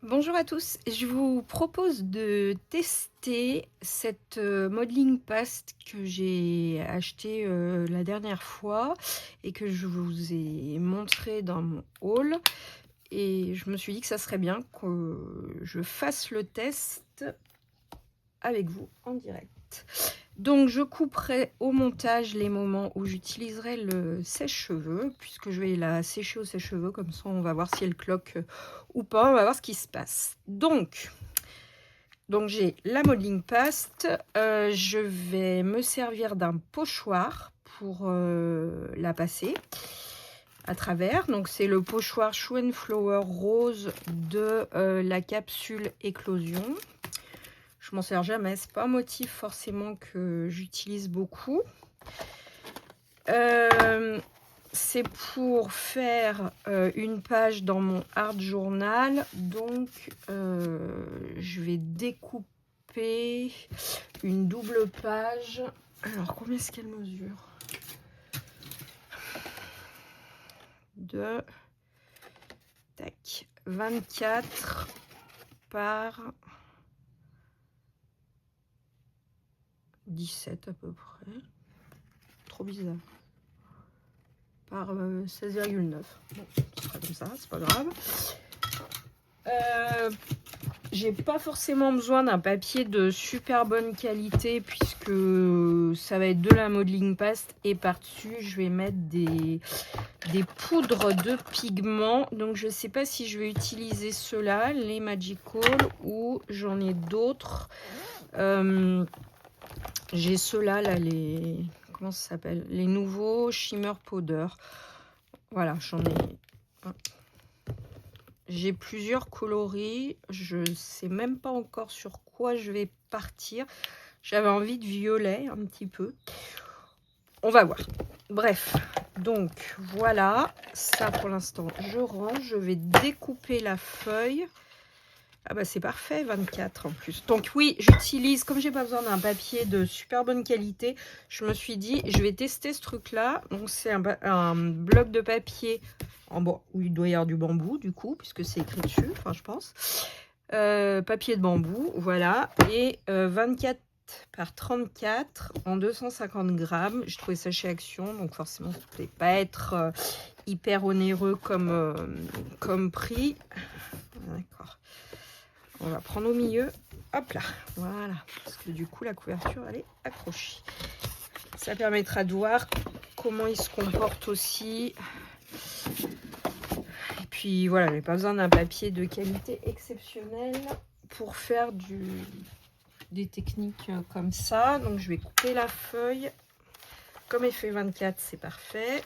Bonjour à tous, je vous propose de tester cette modeling paste que j'ai acheté la dernière fois et que je vous ai montré dans mon haul, et je me suis dit que ça serait bien que je fasse le test avec vous en direct. Donc je couperai au montage les moments où j'utiliserai le sèche-cheveux, puisque je vais la sécher au sèche-cheveux, comme ça on va voir si elle cloque ou pas, on va voir ce qui se passe. Donc j'ai la modeling paste, je vais me servir d'un pochoir pour la passer à travers. Donc c'est le pochoir Show and Flower rose de la capsule Éclosion. Je m'en sers jamais, c'est pas un motif forcément que j'utilise beaucoup. C'est pour faire une page dans mon art journal, donc je vais découper une double page. Alors combien est-ce qu'elle mesure? De 24 par 17 à peu près. Trop bizarre. Par 16,9. Bon, ce sera comme ça, c'est pas grave. J'ai pas forcément besoin d'un papier de super bonne qualité, puisque ça va être de la modeling paste, et par-dessus je vais mettre des poudres de pigments. Donc je sais pas si je vais utiliser ceux-là, les Magical, ou j'en ai d'autres. J'ai ceux-là, là, les... Comment ça s'appelle? Les nouveaux Shimmer Powder. Voilà, j'en ai... J'ai plusieurs coloris. Je sais même pas encore sur quoi je vais partir. J'avais envie de violet un petit peu. On va voir. Bref, donc voilà. Ça pour l'instant, je range. Je vais découper la feuille. Ah bah c'est parfait, 24 en plus. Donc oui, j'utilise, comme j'ai pas besoin d'un papier de super bonne qualité, je me suis dit, je vais tester ce truc-là. Donc c'est un bloc de papier en bois, où il doit y avoir du bambou du coup, puisque c'est écrit dessus, enfin je pense. Papier de bambou, voilà. Et 24 par 34 en 250 grammes. Je trouvais ça chez Action, donc forcément ça ne pouvait pas être hyper onéreux comme prix. D'accord. On va prendre au milieu, hop là, voilà, parce que du coup la couverture elle est accrochée. Ça permettra de voir comment il se comporte aussi. Et puis voilà, j'ai pas besoin d'un papier de qualité exceptionnelle pour faire des techniques comme ça. Donc je vais couper la feuille. Comme elle fait 24, c'est parfait.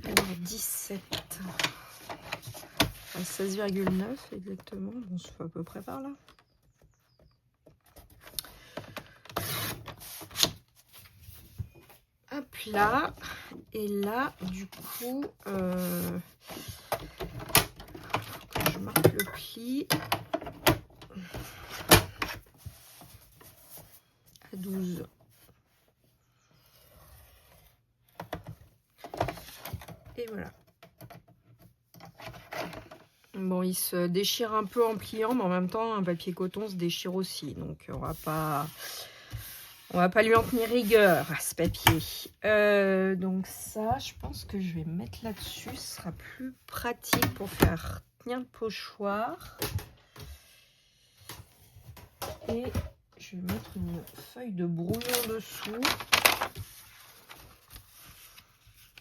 Alors 17. 16,9 exactement, bon c'est à peu près par là. Hop là, et là du coup je marque le pli à 12. Et voilà. Bon, il se déchire un peu en pliant, mais en même temps, un papier coton se déchire aussi. Donc, on va pas lui en tenir rigueur à ce papier. Donc ça, je pense que je vais mettre là-dessus. Ce sera plus pratique pour faire tenir le pochoir. Et je vais mettre une feuille de brouillon dessous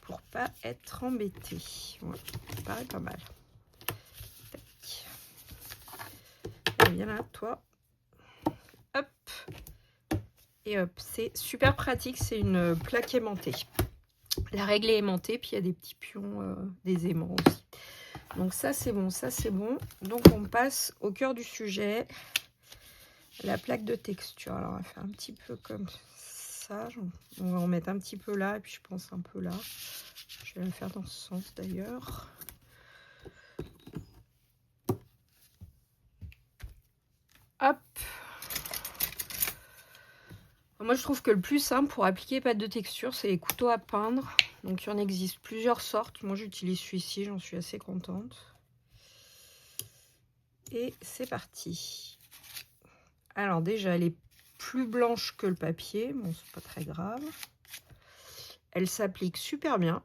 pour pas être embêté. Ouais, ça paraît pas mal. Viens là, toi. Hop. Et hop, c'est super pratique, c'est une plaque aimantée. La règle est aimantée, puis il y a des petits pions, des aimants aussi. Donc ça c'est bon, ça c'est bon. Donc on passe au cœur du sujet, la plaque de texture. Alors on va faire un petit peu comme ça. On va en mettre un petit peu là, et puis je pense un peu là. Je vais le faire dans ce sens d'ailleurs. Hop. Moi, je trouve que le plus simple pour appliquer pâte de texture, c'est les couteaux à peindre. Donc, il en existe plusieurs sortes. Moi, j'utilise celui-ci, j'en suis assez contente. Et c'est parti. Alors, déjà, elle est plus blanche que le papier. Bon, c'est pas très grave. Elle s'applique super bien.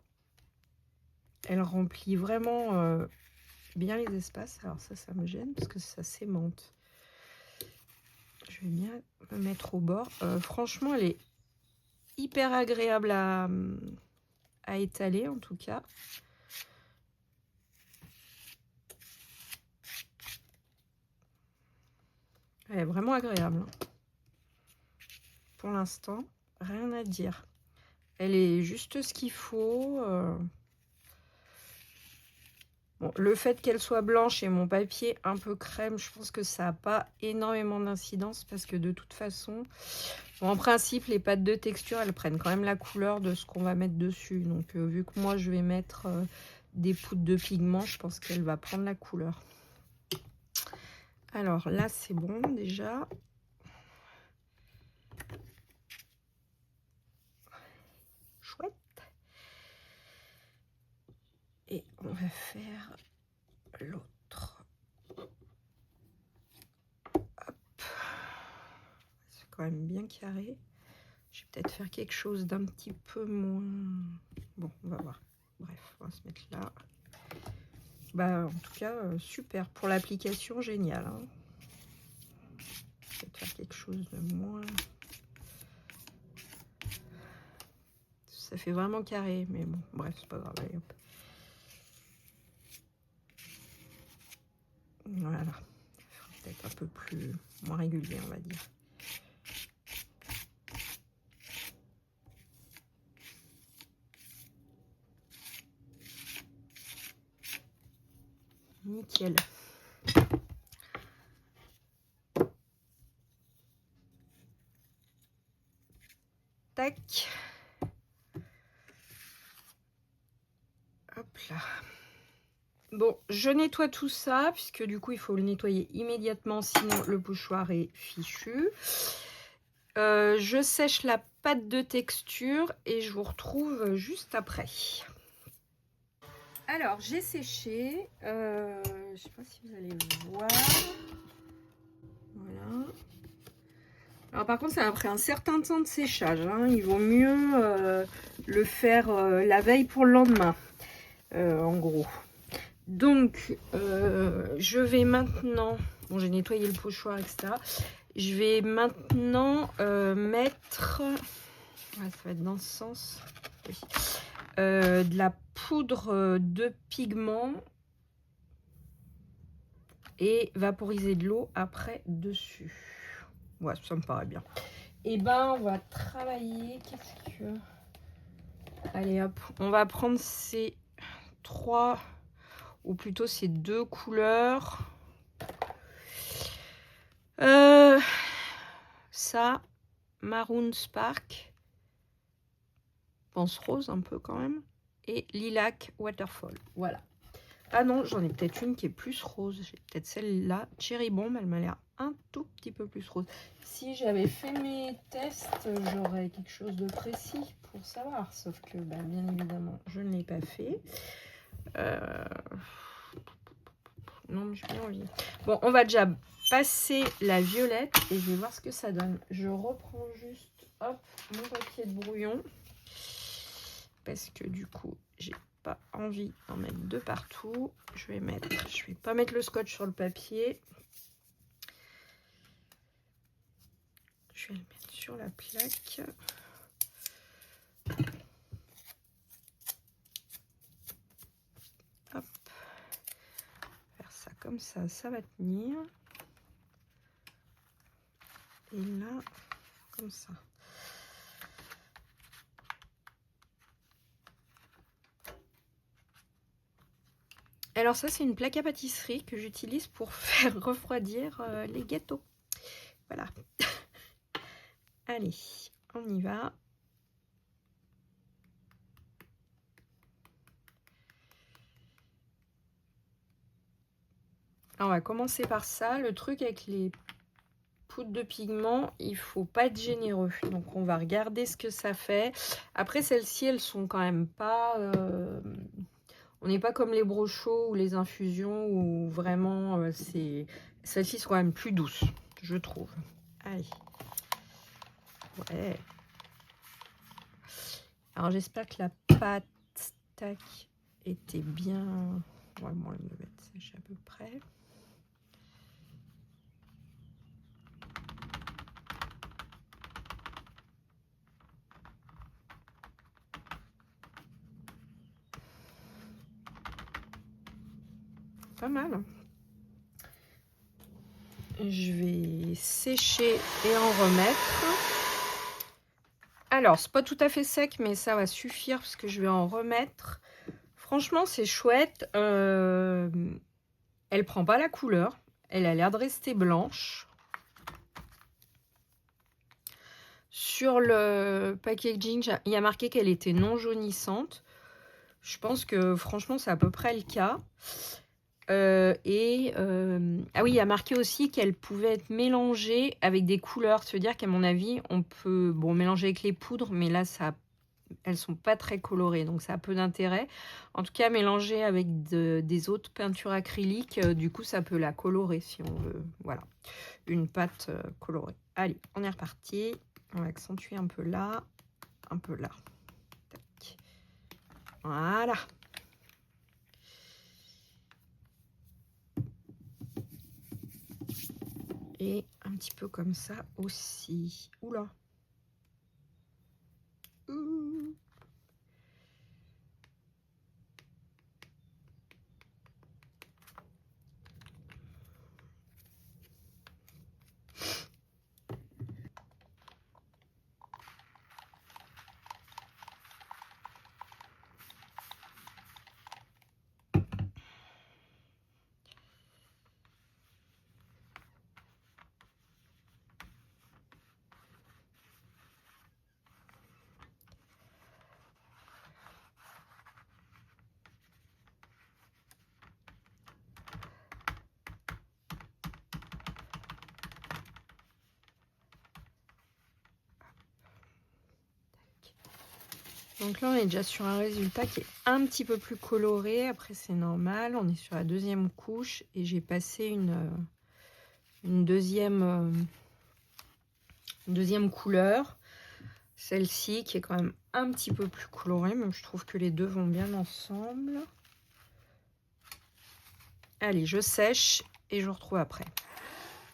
Elle remplit vraiment bien les espaces. Alors, ça me gêne parce que ça s'aimante. Je vais bien me mettre au bord. Franchement, elle est hyper agréable à étaler, en tout cas. Elle est vraiment agréable. Hein. Pour l'instant, rien à dire. Elle est juste ce qu'il faut. Bon, le fait qu'elle soit blanche et mon papier un peu crème, je pense que ça n'a pas énormément d'incidence parce que de toute façon, bon, en principe, les pâtes de texture, elles prennent quand même la couleur de ce qu'on va mettre dessus. Donc, vu que moi, je vais mettre des poudres de pigment, je pense qu'elle va prendre la couleur. Alors là, c'est bon déjà. Chouette. Et on va faire l'autre. C'est quand même bien carré. Je vais peut-être faire quelque chose d'un petit peu moins... Bon, on va voir. Bref, on va se mettre là. Bah, en tout cas, super. Pour l'application, génial. Hein. Je vais peut-être faire quelque chose de moins... Ça fait vraiment carré, mais bon, bref, c'est pas grave. Allez, hop. Voilà. Peut-être un peu plus... moins régulier, on va dire. Nickel. Tac. Hop là. Bon, je nettoie tout ça, puisque du coup, il faut le nettoyer immédiatement, sinon le pochoir est fichu. Je sèche la pâte de texture et je vous retrouve juste après. Alors, j'ai séché. Je ne sais pas si vous allez voir. Voilà. Alors, par contre, ça a pris un certain temps de séchage. Hein. Il vaut mieux le faire la veille pour le lendemain, en gros. Donc, je vais maintenant... Bon, j'ai nettoyé le pochoir, etc. Je vais maintenant mettre... Ouais, ça va être dans ce sens. Oui. De la poudre de pigment et vaporiser de l'eau après dessus. Ouais, ça me paraît bien. Et ben, on va travailler. Qu'est-ce que... Allez, hop. On va prendre ces trois... ou plutôt ces deux couleurs. Ça, Maroon Spark, pense rose un peu quand même, et Lilac Waterfall. Voilà. Ah non, j'en ai peut-être une qui est plus rose. J'ai peut-être celle-là, Cherry Bomb, elle m'a l'air un tout petit peu plus rose. Si j'avais fait mes tests, j'aurais quelque chose de précis pour savoir. Sauf que, bah, bien évidemment, je ne l'ai pas fait. Non, mais j'ai bien envie. Bon, on va déjà passer la violette et je vais voir ce que ça donne. Je reprends juste, hop, mon papier de brouillon. Parce que du coup, j'ai pas envie d'en mettre de partout. Je vais pas mettre le scotch sur le papier. Je vais le mettre sur la plaque. Hop. Faire ça comme ça va tenir. Et là, comme ça. Alors ça, c'est une plaque à pâtisserie que j'utilise pour faire refroidir les gâteaux. Voilà. Allez, on y va. Alors, on va commencer par ça. Le truc avec les poudre de pigment, il faut pas être généreux. Donc on va regarder ce que ça fait. Après celles-ci, elles sont quand même pas... on n'est pas comme les brochos ou les infusions où vraiment c'est... Celles-ci sont quand même plus douces, je trouve. Allez. Ouais. Alors j'espère que la pâte tac était bien... Ouais, moi elle me mettre sèche à peu près. Pas mal. Je vais sécher et en remettre. Alors, c'est pas tout à fait sec, mais ça va suffire parce que je vais en remettre. Franchement, c'est chouette. Elle prend pas la couleur. Elle a l'air de rester blanche. Sur le packaging, il y a marqué qu'elle était non jaunissante. Je pense que franchement, c'est à peu près le cas. Ah oui, il y a marqué aussi qu'elle pouvait être mélangée avec des couleurs. Ça veut dire qu'à mon avis, on peut mélanger avec les poudres, mais là, elles sont pas très colorées, donc ça a peu d'intérêt. En tout cas, mélanger avec des autres peintures acryliques, du coup, ça peut la colorer si on veut. Voilà, une pâte colorée. Allez, on est reparti. On va accentuer un peu là, un peu là. Tac. Voilà. Et un petit peu comme ça aussi. Oula. Donc là, on est déjà sur un résultat qui est un petit peu plus coloré. Après, c'est normal. On est sur la deuxième couche et j'ai passé une deuxième couleur. Celle-ci qui est quand même un petit peu plus colorée. Mais je trouve que les deux vont bien ensemble. Allez, je sèche et je vous retrouve après.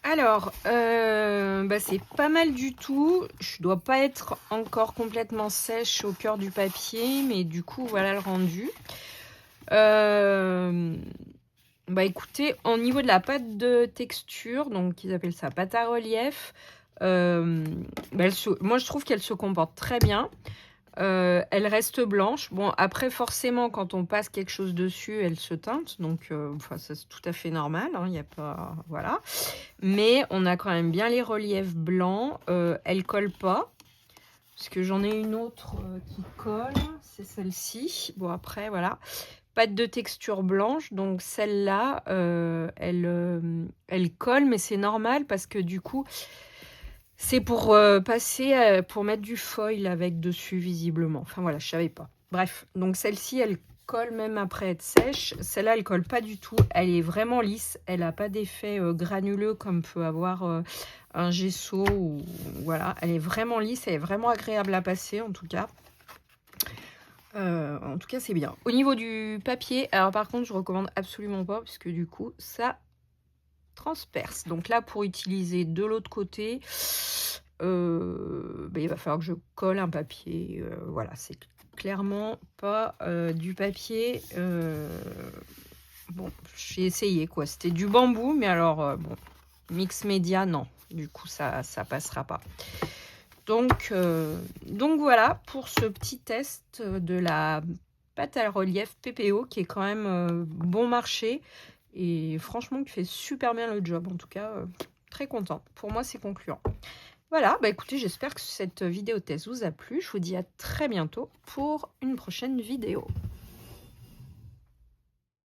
Alors, c'est pas mal du tout. Je dois pas être encore complètement sèche au cœur du papier, mais du coup, voilà le rendu. Écoutez, au niveau de la pâte de texture, donc ils appellent ça pâte à relief, moi je trouve qu'elle se comporte très bien. Elle reste blanche. Bon, après, forcément, quand on passe quelque chose dessus, elle se teinte. Donc, ça, c'est tout à fait normal. Il y a pas... Voilà. Mais on a quand même bien les reliefs blancs. Elle colle pas. Parce que j'en ai une autre qui colle. C'est celle-ci. Bon, après, voilà. Pâte de texture blanche. Donc, celle-là, elle colle. Mais c'est normal parce que du coup... C'est pour pour mettre du foil avec dessus, visiblement. Enfin, voilà, je savais pas. Bref, donc celle-ci, elle colle même après être sèche. Celle-là, elle colle pas du tout. Elle est vraiment lisse. Elle n'a pas d'effet granuleux comme peut avoir un gesso. Voilà, elle est vraiment lisse. Elle est vraiment agréable à passer, en tout cas. En tout cas, c'est bien. Au niveau du papier, alors par contre, je recommande absolument pas, parce que du coup, ça... transperce. Donc là, pour utiliser de l'autre côté, il va falloir que je colle un papier. Voilà, c'est clairement pas du papier. Bon, j'ai essayé quoi. C'était du bambou, mais alors bon, mix média, non. Du coup, ça passera pas. Donc voilà pour ce petit test de la pâte à relief PPO qui est quand même bon marché. Et franchement, qui fait super bien le job. En tout cas, très contente. Pour moi, c'est concluant. Voilà, écoutez, j'espère que cette vidéo test vous a plu. Je vous dis à très bientôt pour une prochaine vidéo.